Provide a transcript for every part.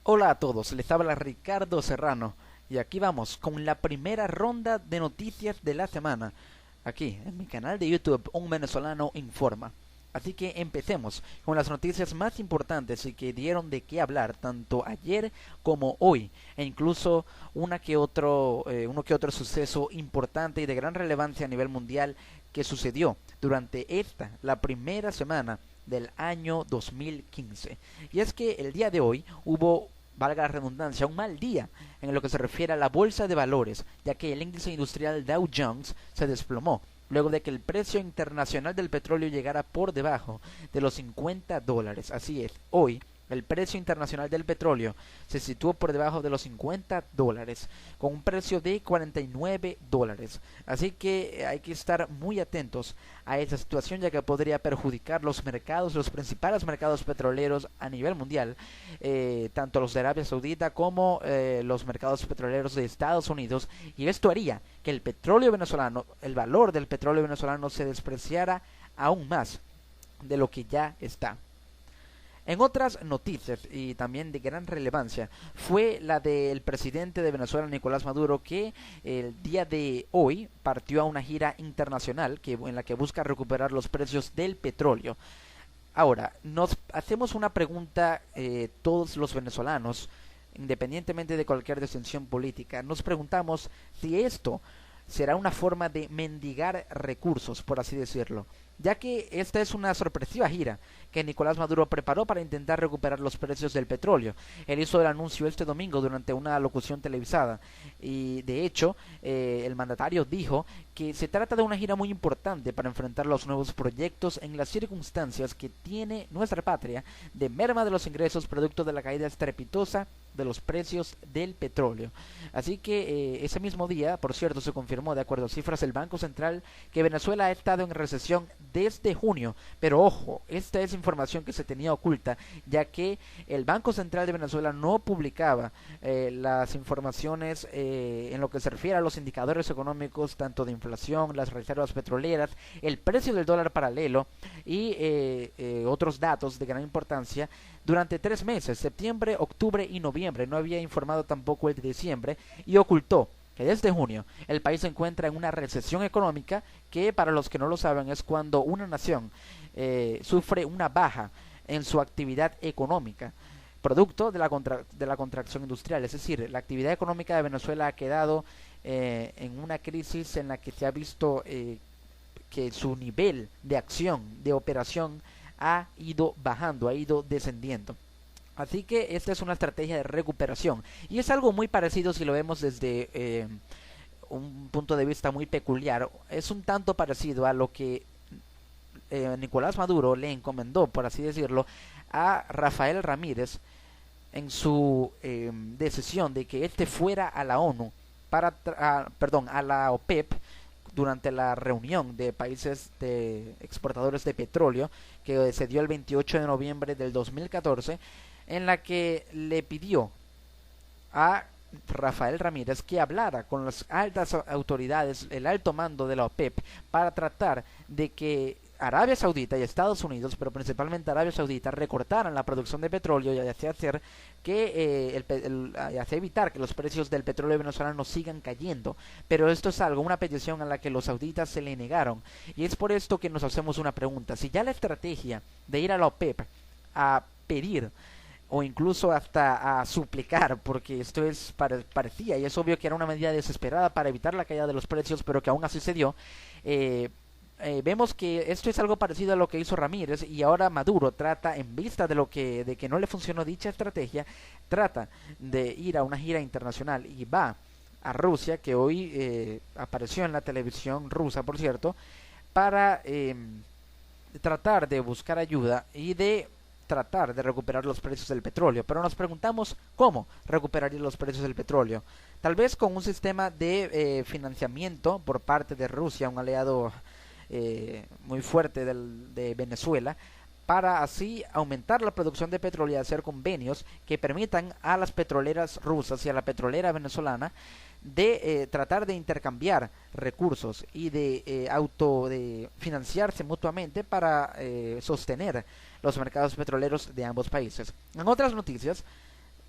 Hola a todos, les habla Ricardo Serrano y aquí vamos con la primera ronda de noticias de la semana, aquí en mi canal de YouTube Un Venezolano Informa. Así que empecemos con las noticias más importantes y que dieron de qué hablar tanto ayer como hoy, e incluso uno que otro suceso importante y de gran relevancia a nivel mundial que sucedió durante la primera semana del año 2015. Y es que el día de hoy hubo, valga la redundancia, un mal día en lo que se refiere a la bolsa de valores, ya que el índice industrial Dow Jones se desplomó luego de que el precio internacional del petróleo llegara por debajo de los $50. Así es, hoy el precio internacional del petróleo se situó por debajo de los $50, con un precio de $49. Así que hay que estar muy atentos a esa situación, ya que podría perjudicar los mercados, los principales mercados petroleros a nivel mundial, tanto los de Arabia Saudita como los mercados petroleros de Estados Unidos, y esto haría que el petróleo venezolano, el valor del petróleo venezolano se despreciara aún más de lo que ya está. En otras noticias y también de gran relevancia fue la del presidente de Venezuela, Nicolás Maduro, que el día de hoy partió a una gira internacional en la que busca recuperar los precios del petróleo. Ahora, nos hacemos una pregunta, todos los venezolanos, independientemente de cualquier distinción política, nos preguntamos si esto será una forma de mendigar recursos, por así decirlo, ya que esta es una sorpresiva gira que Nicolás Maduro preparó para intentar recuperar los precios del petróleo. Él hizo el anuncio este domingo durante una locución televisada y de hecho el mandatario dijo que se trata de una gira muy importante para enfrentar los nuevos proyectos en las circunstancias que tiene nuestra patria de merma de los ingresos producto de la caída estrepitosa de los precios del petróleo. Así que ese mismo día, por cierto, se confirmó, de acuerdo a cifras del Banco Central, que Venezuela ha estado en recesión desde junio. Pero ojo, esta es información que se tenía oculta, ya que el Banco Central de Venezuela no publicaba las informaciones en lo que se refiere a los indicadores económicos, tanto de inflación, las reservas petroleras, el precio del dólar paralelo y otros datos de gran importancia durante 3 meses, septiembre, octubre y noviembre. No había informado tampoco el de diciembre y ocultó que desde junio el país se encuentra en una recesión económica, que para los que no lo saben es cuando una nación sufre una baja en su actividad económica producto de la contracción industrial. Es decir, la actividad económica de Venezuela ha quedado en una crisis en la que se ha visto que su nivel de acción, de operación, ha ido bajando, ha ido descendiendo. Así que esta es una estrategia de recuperación y es algo muy parecido si lo vemos desde un punto de vista muy peculiar. Es un tanto parecido a lo que Nicolás Maduro le encomendó, por así decirlo, a Rafael Ramírez en su decisión de que éste fuera a la ONU a la OPEP durante la reunión de países de exportadores de petróleo que se dio el 28 de noviembre del 2014, en la que le pidió a Rafael Ramírez que hablara con las altas autoridades, el alto mando de la OPEP, para tratar de que Arabia Saudita y Estados Unidos, pero principalmente Arabia Saudita, recortaran la producción de petróleo y así hacer que así evitar que los precios del petróleo venezolano sigan cayendo. Pero esto es una petición a la que los sauditas se le negaron, y es por esto que nos hacemos una pregunta: si ya la estrategia de ir a la OPEP a pedir o incluso hasta a suplicar, porque esto parecía y es obvio que era una medida desesperada para evitar la caída de los precios, pero que aún así se dio, vemos que esto es algo parecido a lo que hizo Ramírez, y ahora Maduro trata, en vista de que no le funcionó dicha estrategia, trata de ir a una gira internacional y va a Rusia, que hoy apareció en la televisión rusa, por cierto, para tratar de buscar ayuda y de tratar de recuperar los precios del petróleo. Pero nos preguntamos cómo recuperaría los precios del petróleo. Tal vez con un sistema de financiamiento por parte de Rusia, un aliado muy fuerte de Venezuela, para así aumentar la producción de petróleo y hacer convenios que permitan a las petroleras rusas y a la petrolera venezolana de tratar de intercambiar recursos y de financiarse mutuamente para sostener los mercados petroleros de ambos países. En otras noticias,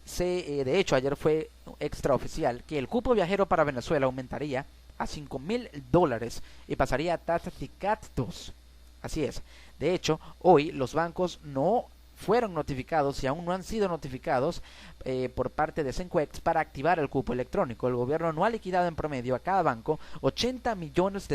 de hecho, ayer fue extraoficial que el cupo viajero para Venezuela aumentaría a $5.000 y pasaría a tasas y gastos. Así es. De hecho, hoy los bancos no fueron notificados y aún no han sido notificados por parte de Sencuex para activar el cupo electrónico. El gobierno no ha liquidado en promedio a cada banco $80 millones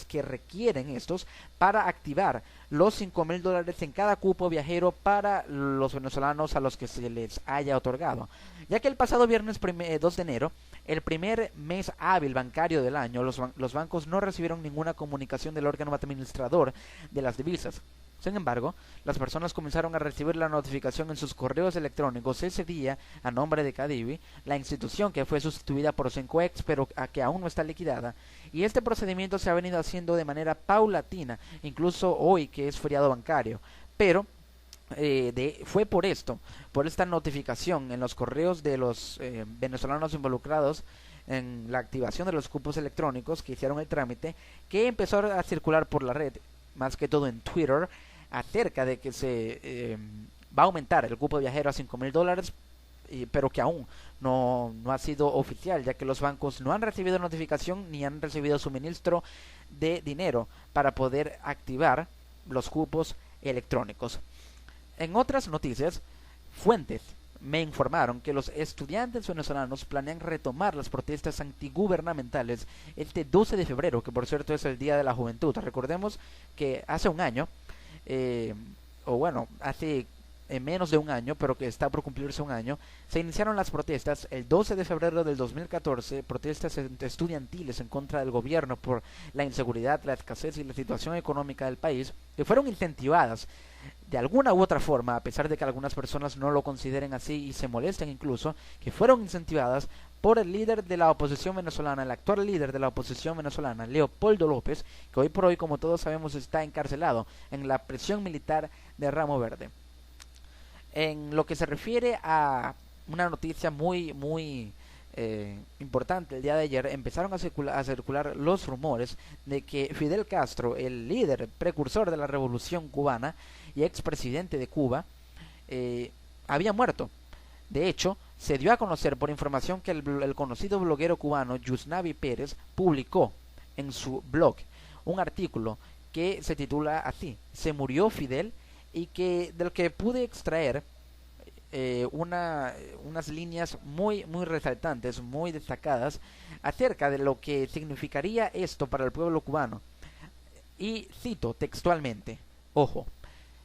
que requieren estos para activar los $5.000 en cada cupo viajero para los venezolanos a los que se les haya otorgado. Ya que el pasado viernes 2 de enero, el primer mes hábil bancario del año, los bancos no recibieron ninguna comunicación del órgano administrador de las divisas. Sin embargo, las personas comenzaron a recibir la notificación en sus correos electrónicos ese día a nombre de Cadivi, la institución que fue sustituida por Sencoex pero que aún no está liquidada, y este procedimiento se ha venido haciendo de manera paulatina, incluso hoy que es feriado bancario, pero fue por esta notificación en los correos de los venezolanos involucrados en la activación de los cupos electrónicos que hicieron el trámite, que empezó a circular por la red, más que todo en Twitter, acerca de que se va a aumentar el cupo viajero a $5.000, pero que aún no ha sido oficial, ya que los bancos no han recibido notificación ni han recibido suministro de dinero para poder activar los cupos electrónicos. En otras noticias, fuentes me informaron que los estudiantes venezolanos planean retomar las protestas antigubernamentales este 12 de febrero, que por cierto es el Día de la Juventud. Recordemos que hace un año, hace menos de un año, pero que está por cumplirse un año, se iniciaron las protestas el 12 de febrero del 2014, protestas estudiantiles en contra del gobierno por la inseguridad, la escasez y la situación económica del país, que fueron incentivadas de alguna u otra forma, a pesar de que algunas personas no lo consideren así y se molesten incluso, que fueron incentivadas por el líder de la oposición venezolana, el actual líder de la oposición venezolana, Leopoldo López, que hoy por hoy, como todos sabemos, está encarcelado en la prisión militar de Ramo Verde. En lo que se refiere a una noticia muy importante, el día de ayer empezaron a circular los rumores de que Fidel Castro, el líder precursor de la revolución cubana y expresidente de Cuba, había muerto. De hecho, se dio a conocer por información que el conocido bloguero cubano Yusnavi Pérez publicó en su blog un artículo que se titula así: "Se murió Fidel", y del que pude extraer unas líneas muy resaltantes, muy destacadas acerca de lo que significaría esto para el pueblo cubano. Y cito textualmente, ojo: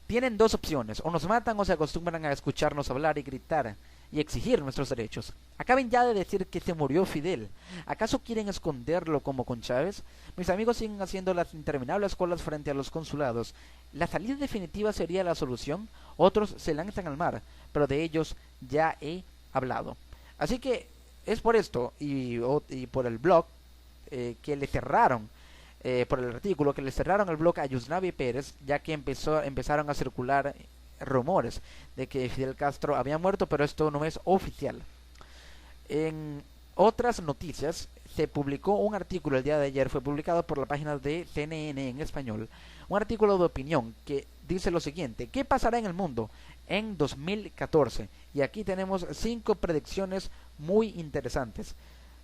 "Tienen dos opciones, o nos matan o se acostumbran a escucharnos hablar y gritar y exigir nuestros derechos. Acaben ya de decir que se murió Fidel. ¿Acaso quieren esconderlo como con Chávez? Mis amigos siguen haciendo las interminables colas frente a los consulados. ¿La salida definitiva sería la solución? Otros se lanzan al mar, pero de ellos ya he hablado". Así que es por esto y por el blog que le cerraron, por el artículo que le cerraron el blog a Yusnavi Pérez, ya que empezaron a circular rumores de que Fidel Castro había muerto, pero esto no es oficial. En otras noticias, se publicó un artículo el día de ayer, fue publicado por la página de CNN en español, un artículo de opinión que dice lo siguiente: ¿qué pasará en el mundo en 2014? Y aquí tenemos 5 predicciones muy interesantes.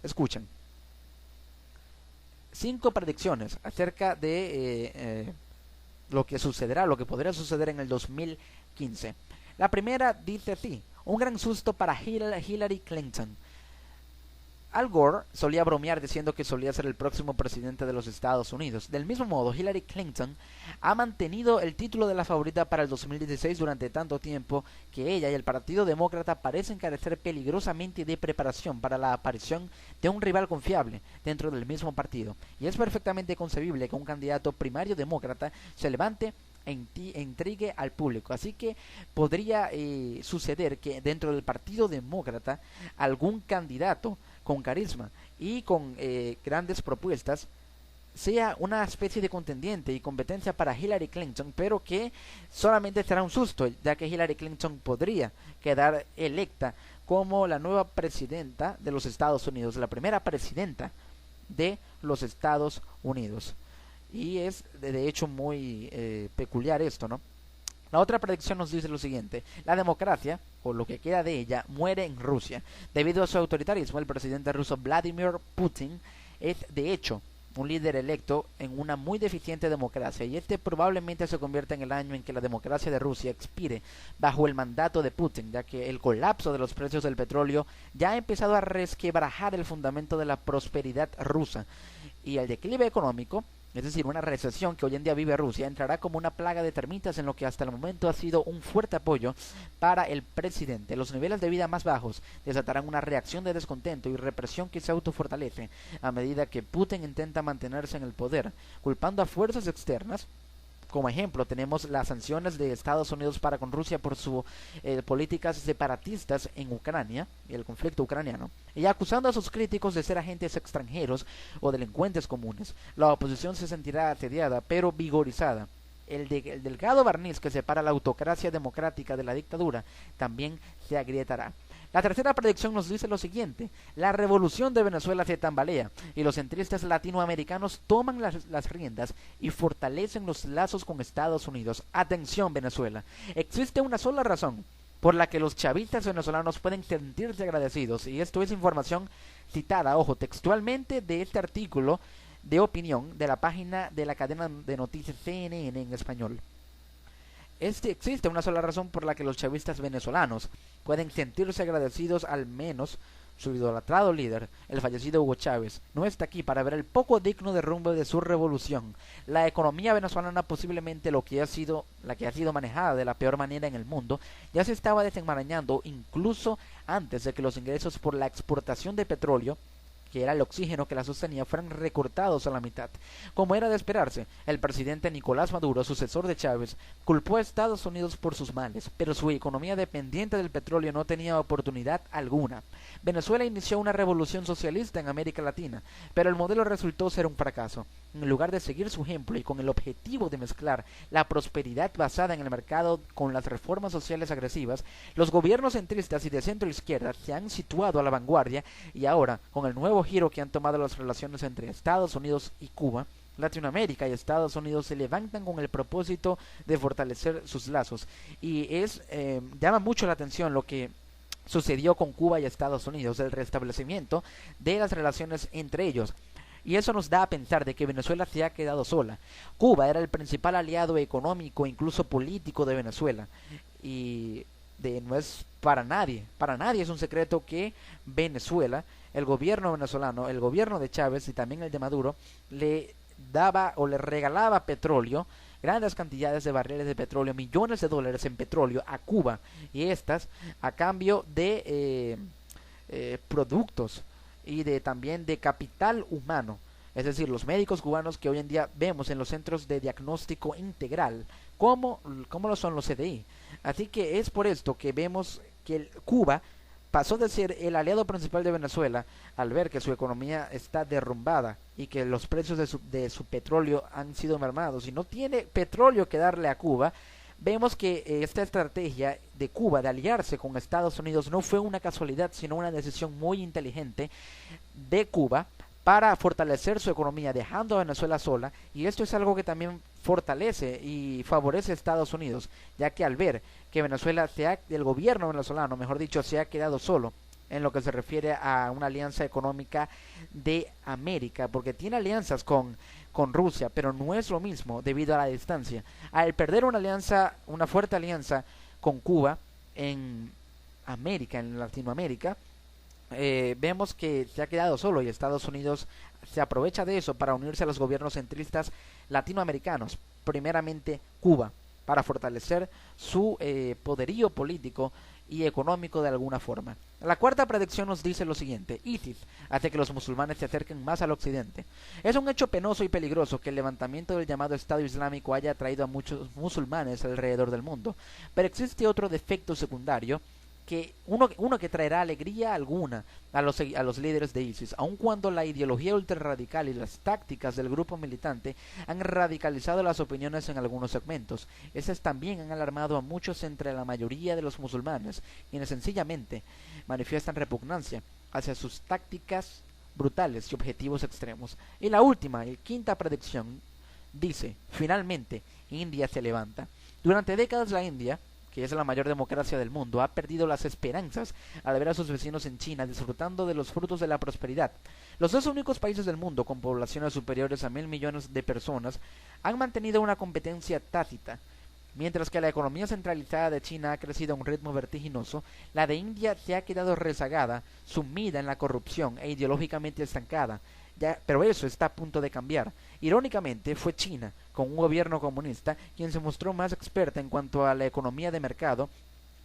Escuchen. 5 predicciones acerca de lo que sucederá, lo que podría suceder en el 2015. La primera dice así: un gran susto para Hillary Clinton. Al Gore solía bromear diciendo que solía ser el próximo presidente de los Estados Unidos. Del mismo modo, Hillary Clinton ha mantenido el título de la favorita para el 2016 durante tanto tiempo que ella y el Partido Demócrata parecen carecer peligrosamente de preparación para la aparición de un rival confiable dentro del mismo partido. Y es perfectamente concebible que un candidato primario demócrata se levante e intrigue al público. Así que podría suceder que dentro del Partido Demócrata algún candidato con carisma y con grandes propuestas sea una especie de contendiente y competencia para Hillary Clinton, pero que solamente será un susto, ya que Hillary Clinton podría quedar electa como la nueva presidenta de los Estados Unidos, la primera presidenta de los Estados Unidos. Y es de hecho muy peculiar esto, ¿no? La otra predicción nos dice lo siguiente: la democracia, o lo que queda de ella, muere en Rusia. Debido a su autoritarismo, el presidente ruso Vladimir Putin es, de hecho, un líder electo en una muy deficiente democracia, y este probablemente se convierta en el año en que la democracia de Rusia expire bajo el mandato de Putin, ya que el colapso de los precios del petróleo ya ha empezado a resquebrajar el fundamento de la prosperidad rusa, y el declive económico, es decir, una recesión que hoy en día vive Rusia, entrará como una plaga de termitas en lo que hasta el momento ha sido un fuerte apoyo para el presidente. Los niveles de vida más bajos desatarán una reacción de descontento y represión que se autofortalece a medida que Putin intenta mantenerse en el poder, culpando a fuerzas externas. Como ejemplo, tenemos las sanciones de Estados Unidos para con Rusia por sus políticas separatistas en Ucrania, el conflicto ucraniano, y acusando a sus críticos de ser agentes extranjeros o delincuentes comunes. La oposición se sentirá asediada, pero vigorizada. El delgado barniz que separa la autocracia democrática de la dictadura también se agrietará. La tercera predicción nos dice lo siguiente: la revolución de Venezuela se tambalea y los centristas latinoamericanos toman las riendas y fortalecen los lazos con Estados Unidos. Atención, Venezuela, existe una sola razón por la que los chavistas venezolanos pueden sentirse agradecidos, y esto es información citada, ojo, textualmente de este artículo de opinión de la página de la cadena de noticias CNN en español. Existe una sola razón por la que los chavistas venezolanos pueden sentirse agradecidos, al menos su idolatrado líder, el fallecido Hugo Chávez, no está aquí para ver el poco digno derrumbe de su revolución. La economía venezolana, posiblemente la que ha sido manejada de la peor manera en el mundo, ya se estaba desenmarañando incluso antes de que los ingresos por la exportación de petróleo, que era el oxígeno que la sostenía, fueran recortados a la mitad. Como era de esperarse, el presidente Nicolás Maduro, sucesor de Chávez, culpó a Estados Unidos por sus males, pero su economía dependiente del petróleo no tenía oportunidad alguna. Venezuela inició una revolución socialista en América Latina, pero el modelo resultó ser un fracaso. En lugar de seguir su ejemplo y con el objetivo de mezclar la prosperidad basada en el mercado con las reformas sociales agresivas, los gobiernos centristas y de centro izquierda se han situado a la vanguardia, y ahora, con el nuevo giro que han tomado las relaciones entre Estados Unidos y Cuba, Latinoamérica y Estados Unidos se levantan con el propósito de fortalecer sus lazos. Y llama mucho la atención lo que sucedió con Cuba y Estados Unidos, el restablecimiento de las relaciones entre ellos. Y eso nos da a pensar de que Venezuela se ha quedado sola. Cuba era el principal aliado económico, incluso político, de Venezuela. Y no es para nadie es un secreto que Venezuela, el gobierno venezolano, el gobierno de Chávez y también el de Maduro, le daba o le regalaba petróleo, grandes cantidades de barriles de petróleo, millones de dólares en petróleo a Cuba, y estas a cambio de productos y también de capital humano, es decir, los médicos cubanos que hoy en día vemos en los centros de diagnóstico integral, como lo son los CDI. Así que es por esto que vemos que Cuba pasó de ser el aliado principal de Venezuela al ver que su economía está derrumbada y que los precios de su petróleo han sido mermados y no tiene petróleo que darle a Cuba. Vemos que esta estrategia de Cuba de aliarse con Estados Unidos no fue una casualidad, sino una decisión muy inteligente de Cuba para fortalecer su economía, dejando a Venezuela sola, y esto es algo que también fortalece y favorece a Estados Unidos, ya que al ver que Venezuela, el gobierno venezolano, mejor dicho, se ha quedado solo en lo que se refiere a una alianza económica de América, porque tiene alianzas con Rusia, pero no es lo mismo debido a la distancia. Al perder una fuerte alianza con Cuba en América, en Latinoamérica, vemos que se ha quedado solo, y Estados Unidos se aprovecha de eso para unirse a los gobiernos centristas latinoamericanos, primeramente Cuba, para fortalecer su poderío político y económico de alguna forma. La cuarta predicción nos dice lo siguiente: ISIS hace que los musulmanes se acerquen más al occidente. Es un hecho penoso y peligroso que el levantamiento del llamado Estado Islámico haya atraído a muchos musulmanes alrededor del mundo, pero existe otro defecto secundario, que uno que traerá alegría alguna a los líderes de ISIS, aun cuando la ideología ultrarradical y las tácticas del grupo militante han radicalizado las opiniones en algunos segmentos. Esas también han alarmado a muchos entre la mayoría de los musulmanes, quienes sencillamente manifiestan repugnancia hacia sus tácticas brutales y objetivos extremos. Y la última y quinta predicción Dice, finalmente, India se levanta. Durante décadas la India, que es la mayor democracia del mundo, ha perdido las esperanzas al ver a sus vecinos en China disfrutando de los frutos de la prosperidad. Los dos únicos países del mundo con poblaciones superiores a 1.000 millones de personas han mantenido una competencia tácita. Mientras que la economía centralizada de China ha crecido a un ritmo vertiginoso, la de India se ha quedado rezagada, sumida en la corrupción e ideológicamente estancada. Pero eso está a punto de cambiar. Irónicamente, fue China, con un gobierno comunista, quien se mostró más experta en cuanto a la economía de mercado,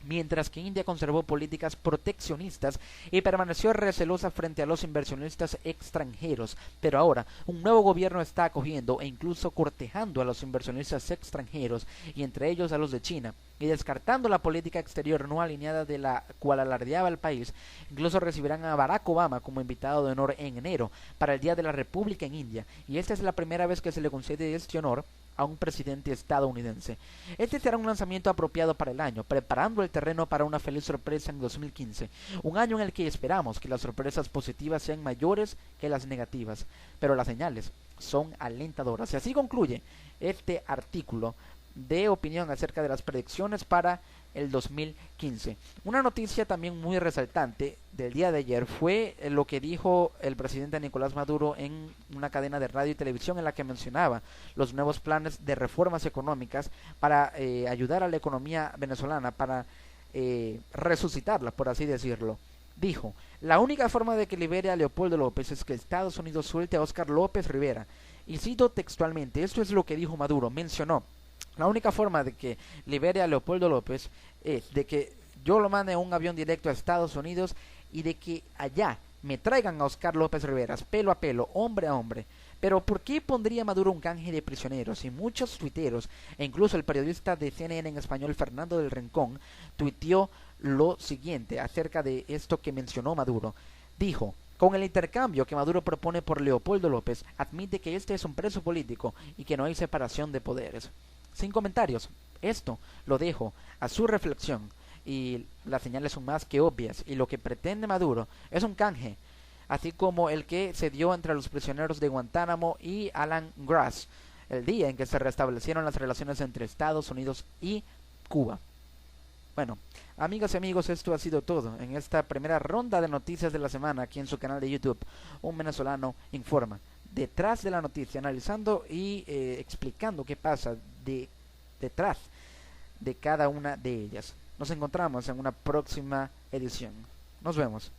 mientras que India conservó políticas proteccionistas y permaneció recelosa frente a los inversionistas extranjeros. Pero ahora, un nuevo gobierno está acogiendo e incluso cortejando a los inversionistas extranjeros, y entre ellos a los de China, y descartando la política exterior no alineada de la cual alardeaba el país. Incluso recibirán a Barack Obama como invitado de honor en enero, para el Día de la República en India, y esta es la primera vez que se le concede este honor a un presidente estadounidense. Este será un lanzamiento apropiado para el año, preparando el terreno para una feliz sorpresa en 2015, un año en el que esperamos que las sorpresas positivas sean mayores que las negativas, pero las señales son alentadoras. Y así concluye este artículo de opinión acerca de las predicciones para el 2015. Una noticia también muy resaltante del día de ayer fue lo que dijo el presidente Nicolás Maduro en una cadena de radio y televisión, en la que mencionaba los nuevos planes de reformas económicas para ayudar a la economía venezolana, para resucitarla, por así decirlo. Dijo, la única forma de que libere a Leopoldo López es que Estados Unidos suelte a Óscar López Rivera. Y cito textualmente, esto es lo que dijo Maduro, mencionó: la única forma de que libere a Leopoldo López es de que yo lo mande en un avión directo a Estados Unidos y de que allá me traigan a Óscar López Rivera, pelo a pelo, hombre a hombre. Pero ¿por qué pondría Maduro un canje de prisioneros? Y muchos tuiteros, e incluso el periodista de CNN en español Fernando del Rincón, tuiteó lo siguiente acerca de esto que mencionó Maduro. Dijo: con el intercambio que Maduro propone por Leopoldo López, admite que este es un preso político y que no hay separación de poderes. Sin comentarios, esto lo dejo a su reflexión, y las señales son más que obvias, y lo que pretende Maduro es un canje, así como el que se dio entre los prisioneros de Guantánamo y Alan Grass, el día en que se restablecieron las relaciones entre Estados Unidos y Cuba. Bueno, amigas y amigos, esto ha sido todo en esta primera ronda de noticias de la semana aquí en su canal de YouTube, Un Venezolano Informa. Detrás de la noticia, analizando y explicando qué pasa detrás de cada una de ellas. Nos encontramos en una próxima edición. Nos vemos.